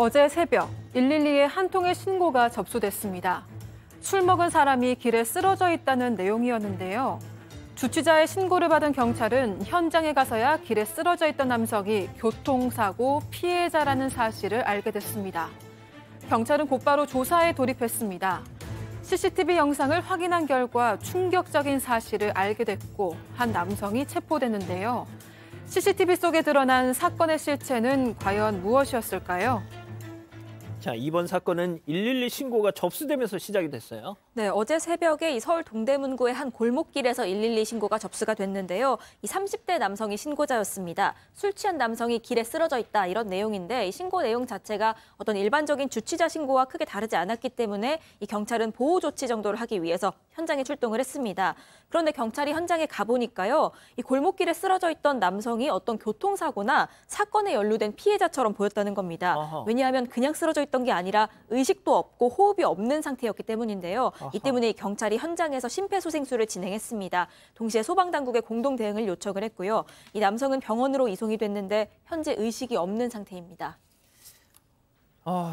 어제 새벽 112에 한 통의 신고가 접수됐습니다. 술 먹은 사람이 길에 쓰러져 있다는 내용이었는데요. 주치자의 신고를 받은 경찰은 현장에 가서야 길에 쓰러져 있던 남성이 교통사고 피해자라는 사실을 알게 됐습니다. 경찰은 곧바로 조사에 돌입했습니다. CCTV 영상을 확인한 결과 충격적인 사실을 알게 됐고 한 남성이 체포됐는데요. CCTV 속에 드러난 사건의 실체는 과연 무엇이었을까요? 자, 이번 사건은 112 신고가 접수되면서 시작이 됐어요. 네, 어제 새벽에 이 서울 동대문구의 한 골목길에서 112 신고가 접수가 됐는데요. 이 30대 남성이 신고자였습니다. 술 취한 남성이 길에 쓰러져 있다 이런 내용인데 이 신고 내용 자체가 어떤 일반적인 주치자 신고와 크게 다르지 않았기 때문에 이 경찰은 보호 조치 정도를 하기 위해서 현장에 출동을 했습니다. 그런데 경찰이 현장에 가보니까요. 이 골목길에 쓰러져 있던 남성이 어떤 교통사고나 사건에 연루된 피해자처럼 보였다는 겁니다. 아하. 왜냐하면 그냥 쓰러져 있던 게 아니라 의식도 없고 호흡이 없는 상태였기 때문인데요. 아하. 이 때문에 경찰이 현장에서 심폐소생술을 진행했습니다. 동시에 소방당국에 공동 대응을 요청을 했고요. 이 남성은 병원으로 이송이 됐는데 현재 의식이 없는 상태입니다.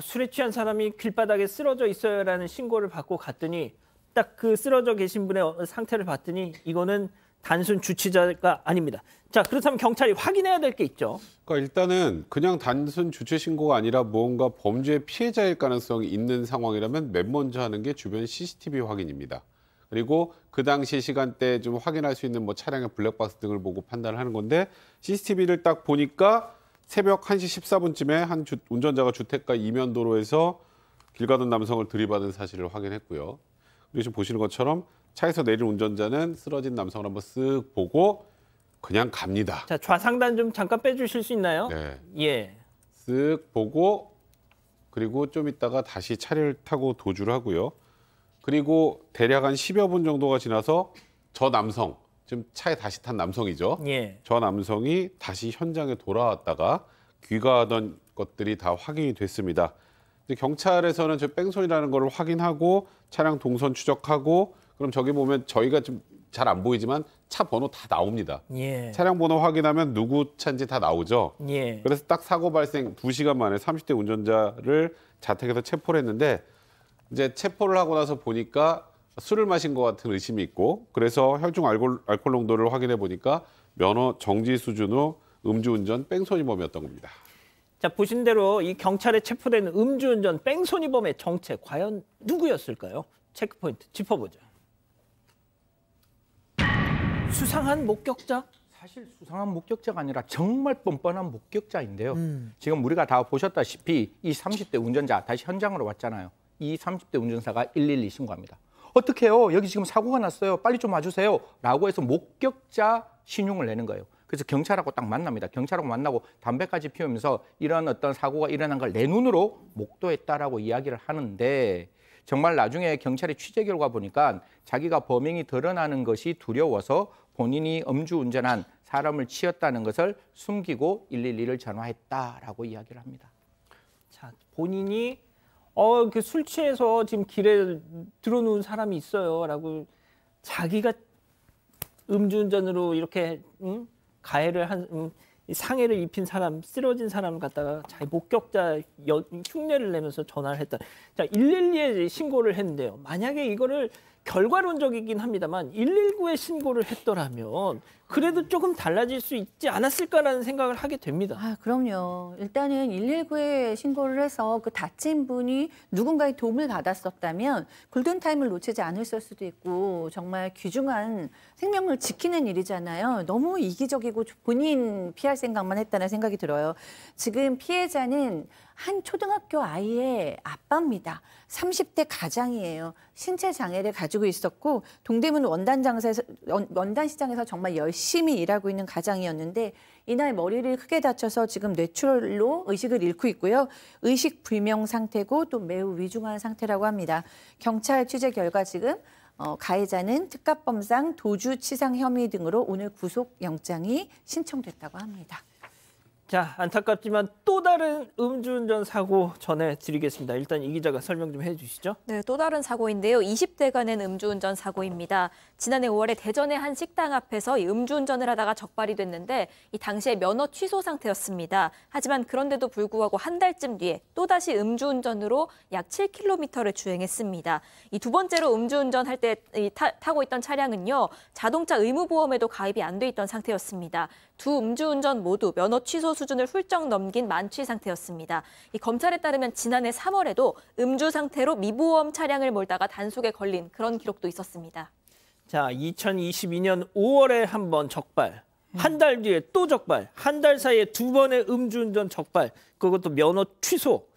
술에 취한 사람이 길바닥에 쓰러져 있어요라는 신고를 받고 갔더니 딱 그 쓰러져 계신 분의 상태를 봤더니 이거는 단순 주치자가 아닙니다. 자, 그렇다면 경찰이 확인해야 될 게 있죠. 그러니까 일단은 그냥 단순 주체 신고가 아니라 무언가 범죄 피해자일 가능성이 있는 상황이라면 맨 먼저 하는 게 주변 CCTV 확인입니다. 그리고 그 당시 시간대에 좀 확인할 수 있는 뭐 차량의 블랙박스 등을 보고 판단을 하는 건데 CCTV를 딱 보니까 새벽 1시 14분쯤에 한 운전자가 주택가 이면도로에서 길 가던 남성을 들이받은 사실을 확인했고요. 그리고 지금 보시는 것처럼 차에서 내린 운전자는 쓰러진 남성을 한번 쓱 보고 그냥 갑니다. 자, 좌상단 좀 잠깐 빼주실 수 있나요? 네. 예. 쓱 보고 그리고 좀 있다가 다시 차를 타고 도주를 하고요. 그리고 대략 한 10여 분 정도가 지나서 저 남성, 지금 차에 다시 탄 남성이죠. 예. 저 남성이 다시 현장에 돌아왔다가 귀가하던 것들이 다 확인이 됐습니다. 경찰에서는 저 뺑소니라는 걸 확인하고 차량 동선 추적하고 그럼 저기 보면 저희가 좀 잘 안 보이지만 차 번호 다 나옵니다. 예. 차량 번호 확인하면 누구 차인지 다 나오죠. 예. 그래서 딱 사고 발생 2시간 만에 30대 운전자를 자택에서 체포를 했는데 이제 체포를 하고 나서 보니까 술을 마신 것 같은 의심이 있고 그래서 혈중 알코올 농도를 확인해 보니까 면허 정지 수준으로 음주운전 뺑소니범이었던 겁니다. 자, 보신 대로 이 경찰에 체포된 음주운전 뺑소니범의 정체 과연 누구였을까요? 체크포인트 짚어보죠. 수상한 목격자? 사실 수상한 목격자가 아니라 정말 뻔뻔한 목격자인데요. 지금 우리가 다 보셨다시피 이 30대 운전자 다시 현장으로 왔잖아요. 이 30대 운전사가 112 신고합니다. 어떡해요? 여기 지금 사고가 났어요. 빨리 좀 와주세요. 라고 해서 목격자 신용을 내는 거예요. 그래서 경찰하고 딱 만납니다. 경찰하고 만나고 담배까지 피우면서 이런 어떤 사고가 일어난 걸 내 눈으로 목도했다라고 이야기를 하는데 정말 나중에 경찰의 취재 결과 보니까 자기가 범행이 드러나는 것이 두려워서 본인이 음주운전한 사람을 치였다는 것을 숨기고 112를 전화했다라고 이야기를 합니다. 자, 본인이 그 술 취해서 지금 길에 들어놓은 사람이 있어요라고 자기가 음주운전으로 이렇게 가해를 한 상해를 입힌 사람, 쓰러진 사람을 갖다가 자기 목격자 흉내를 내면서 전화를 했다. 자, 112에 신고를 했는데요. 만약에 이거를 결과론적이긴 합니다만 119에 신고를 했더라면 그래도 조금 달라질 수 있지 않았을까라는 생각을 하게 됩니다. 그럼요. 일단은 119에 신고를 해서 그 다친 분이 누군가의 도움을 받았었다면 골든타임을 놓치지 않았을 수도 있고 정말 귀중한 생명을 지키는 일이잖아요. 너무 이기적이고 본인 피할 생각만 했다는 생각이 들어요. 지금 피해자는 한 초등학교 아이의 아빠입니다. 30대 가장이에요. 신체 장애를 가지고 있었고 동대문 원단시장에서 정말 열심히 일하고 있는 가장이었는데 이날 머리를 크게 다쳐서 지금 뇌출로 의식을 잃고 있고요. 의식 불명 상태고 또 매우 위중한 상태라고 합니다. 경찰 취재 결과 지금 가해자는 특가법상 도주치상 혐의 등으로 오늘 구속영장이 신청됐다고 합니다. 자, 안타깝지만 또 다른 음주운전 사고 전해드리겠습니다. 일단 이 기자가 설명 좀 해주시죠. 네, 또 다른 사고인데요. 20대가 낸 음주운전 사고입니다. 지난해 5월에 대전의 한 식당 앞에서 이 음주운전을 하다가 적발이 됐는데 이 당시에 면허 취소 상태였습니다. 하지만 그런데도 불구하고 한 달쯤 뒤에 또다시 음주운전으로 약 7km를 주행했습니다. 이 두 번째로 음주운전할 때 타고 있던 차량은요. 자동차 의무보험에도 가입이 안 돼 있던 상태였습니다. 두 음주운전 모두 면허 취소 수준을 훌쩍 넘긴 만취 상태였습니다. 이 검찰에 따르면 지난해 3월에도 음주 상태로 미보험 차량을 몰다가 단속에 걸린 그런 기록도 있었습니다. 자, 2022년 5월에 한 번 적발, 한 달 뒤에 또 적발, 한 달 사이에 두 번의 음주운전 적발, 그것도 면허 취소.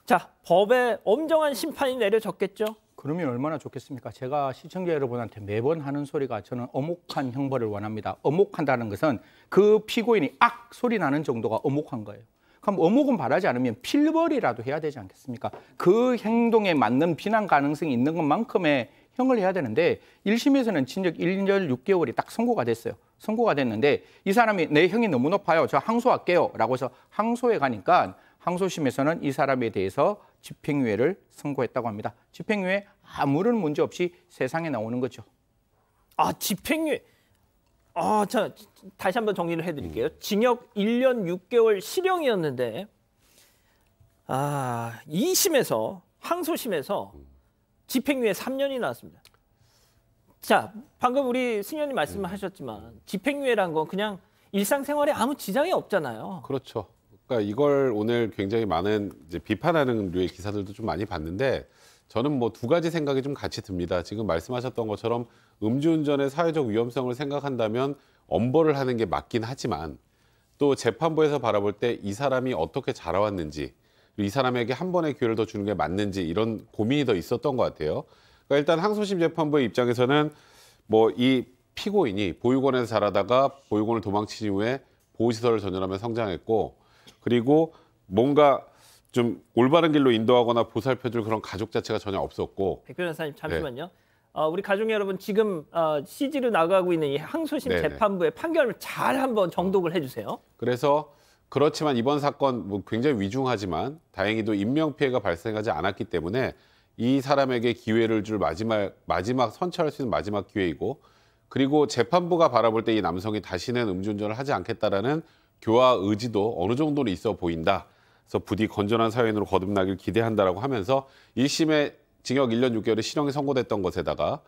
자, 법에 엄정한 심판이 내려졌겠죠? 그러면 얼마나 좋겠습니까? 제가 시청자 여러분한테 매번 하는 소리가 저는 엄혹한 형벌을 원합니다. 엄혹한다는 것은 그 피고인이 악 소리 나는 정도가 엄혹한 거예요. 그럼 엄혹은 바라지 않으면 필벌이라도 해야 되지 않겠습니까? 그 행동에 맞는 비난 가능성이 있는 것만큼의 형을 해야 되는데 1심에서는 징역 1년 6개월이 딱 선고가 됐어요. 선고가 됐는데 이 사람이 내 형이 너무 높아요. 저 항소할게요. 라고 해서 항소에 가니까 항소심에서는 이 사람에 대해서 집행유예를 선고했다고 합니다. 집행유예 아무런 문제 없이 세상에 나오는 거죠. 아, 집행유예. 아, 자, 다시 한번 정리를 해드릴게요. 징역 1년 6개월 실형이었는데 2심에서 항소심에서 집행유예 3년이 나왔습니다. 자, 방금 우리 승현이 말씀하셨지만 집행유예란 건 그냥 일상생활에 아무 지장이 없잖아요. 그렇죠. 그러니까 이걸 오늘 굉장히 많은 이제 비판하는 류의 기사들도 좀 많이 봤는데 저는 뭐 두 가지 생각이 좀 같이 듭니다. 지금 말씀하셨던 것처럼 음주운전의 사회적 위험성을 생각한다면 엄벌을 하는 게 맞긴 하지만 또 재판부에서 바라볼 때 이 사람이 어떻게 자라왔는지 이 사람에게 한 번의 기회를 더 주는 게 맞는지 이런 고민이 더 있었던 것 같아요. 그러니까 일단 항소심 재판부의 입장에서는 뭐 이 피고인이 보육원에서 자라다가 보육원을 도망친 이후에 보호시설을 전전하며 성장했고 그리고 뭔가 좀 올바른 길로 인도하거나 보살펴줄 그런 가족 자체가 전혀 없었고. 백 변호사님 잠시만요. 네. 우리 가족 여러분 지금 CG로 나가고 있는 이 항소심 네네. 재판부의 판결을 잘 한번 정독을 해주세요. 그래서 그렇지만 이번 사건 뭐 굉장히 위중하지만 다행히도 인명피해가 발생하지 않았기 때문에 이 사람에게 기회를 줄 마지막 선처할 수 있는 마지막 기회이고 그리고 재판부가 바라볼 때 이 남성이 다시는 음주운전을 하지 않겠다라는 교화 의지도 어느 정도는 있어 보인다. 그래서 부디 건전한 사회인으로 거듭나길 기대한다라고 하면서 1심에 징역 1년 6개월의 실형이 선고됐던 것에다가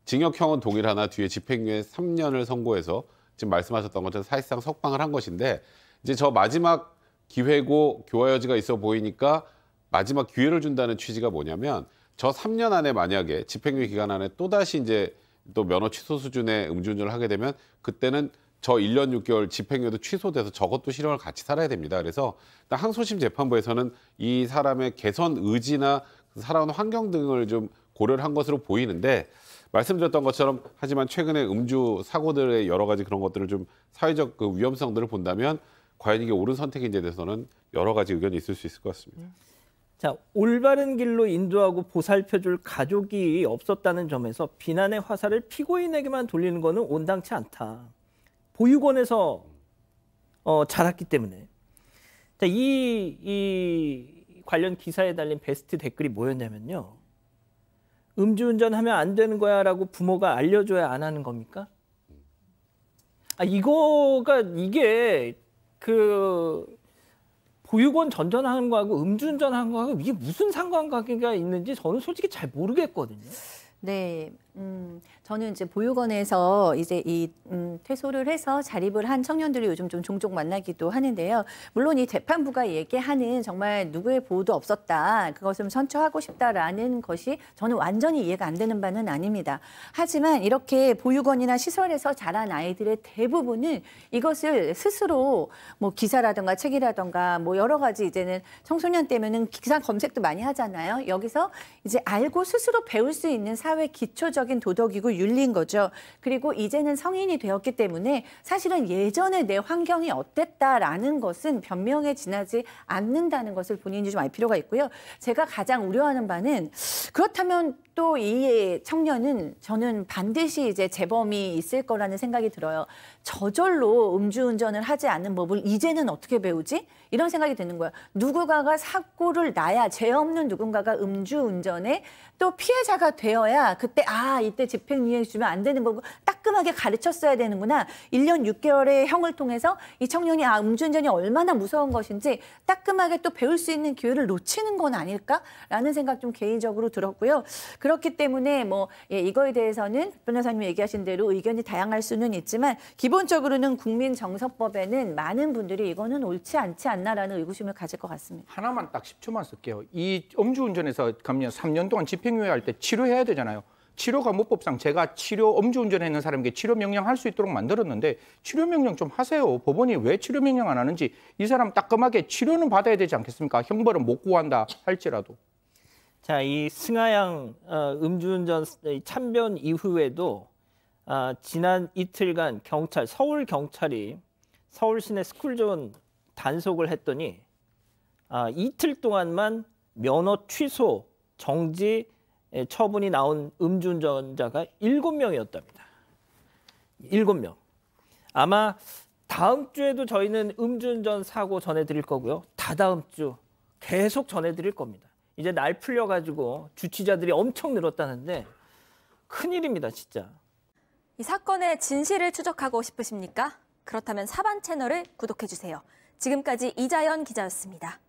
징역형은 동일하나 뒤에 집행유예 3년을 선고해서 지금 말씀하셨던 것처럼 사실상 석방을 한 것인데 이제 저 마지막 기회고 교화 여지가 있어 보이니까 마지막 기회를 준다는 취지가 뭐냐면 저 3년 안에 만약에 집행유예 기간 안에 또다시 이제 또 면허 취소 수준의 음주운전을 하게 되면 그때는 저 1년 6개월 집행유예도 취소돼서 저것도 실형을 같이 살아야 됩니다. 그래서 항소심 재판부에서는 이 사람의 개선 의지나 살아온 환경 등을 좀 고려를 한 것으로 보이는데 말씀드렸던 것처럼 하지만 최근에 음주 사고들의 여러 가지 그런 것들을 좀 사회적 그 위험성들을 본다면 과연 이게 옳은 선택인지에 대해서는 여러 가지 의견이 있을 수 있을 것 같습니다. 자, 올바른 길로 인도하고 보살펴줄 가족이 없었다는 점에서 비난의 화살을 피고인에게만 돌리는 것은 온당치 않다. 보육원에서 자랐기 때문에. 자, 이 관련 기사에 달린 베스트 댓글이 뭐였냐면요. 음주운전하면 안 되는 거야라고 부모가 알려줘야 안 하는 겁니까? 이게 그 보육원 전전하는 거하고 음주운전하는 거하고 이게 무슨 상관관계가 있는지 저는 솔직히 잘 모르겠거든요. 네, 저는 이제 보육원에서 이제 이 퇴소를 해서 자립을 한 청년들이 요즘 좀 종종 만나기도 하는데요. 물론 이 재판부가 얘기하는 정말 누구의 보호도 없었다, 그것을 선처하고 싶다라는 것이 저는 완전히 이해가 안 되는 바는 아닙니다. 하지만 이렇게 보육원이나 시설에서 자란 아이들의 대부분은 이것을 스스로 뭐 기사라든가 책이라든가 뭐 여러 가지 이제는 청소년 때면은 기사 검색도 많이 하잖아요. 여기서 이제 알고 스스로 배울 수 있는 사회 기초적인 도덕이고 윤리인 거죠. 그리고 이제는 성인이 되었기 때문에 사실은 예전에 내 환경이 어땠다라는 것은 변명에 지나지 않는다는 것을 본인이 좀 알 필요가 있고요. 제가 가장 우려하는 바는 그렇다면 또 이 청년은 저는 반드시 이제 재범이 있을 거라는 생각이 들어요. 저절로 음주운전을 하지 않는 법을 이제는 어떻게 배우지? 이런 생각이 드는 거예요. 누군가가 사고를 나야, 죄 없는 누군가가 음주운전에 또 피해자가 되어야 그때 이때 집행유예 주면 안 되는 거고 따끔하게 가르쳤어야 되는구나. 1년 6개월의 형을 통해서 이 청년이 음주운전이 얼마나 무서운 것인지 따끔하게 또 배울 수 있는 기회를 놓치는 건 아닐까라는 생각 좀 개인적으로 들었고요. 그렇기 때문에 이거에 대해서는 변호사님이 얘기하신 대로 의견이 다양할 수는 있지만 기본적으로는 국민정서법에는 많은 분들이 이거는 옳지 않지 않나라는 의구심을 가질 것 같습니다. 하나만 딱 10초만 쓸게요. 이 음주운전에서 가면 3년 동안 집행유예 할 때 치료해야 되잖아요. 치료가 모법상 제가 음주운전했는 사람에게 치료 명령 할 수 있도록 만들었는데 치료 명령 좀 하세요. 법원이 왜 치료 명령 안 하는지 이 사람 따끔하게 치료는 받아야 되지 않겠습니까? 형벌은 못 구한다 할지라도. 자, 이 승하양 음주운전 참변 이후에도 지난 이틀간 서울 경찰이 서울 시내 스쿨존 단속을 했더니 이틀 동안만 면허 취소, 정지 처분이 나온 음주운전자가 7명이었답니다. 7명. 아마 다음 주에도 저희는 음주운전 사고 전해드릴 거고요. 다다음 주 계속 전해드릴 겁니다. 이제 날 풀려가지고 주치자들이 엄청 늘었다는데 큰일입니다, 진짜. 이 사건의 진실을 추적하고 싶으십니까? 그렇다면 사반 채널을 구독해주세요. 지금까지 이자연 기자였습니다.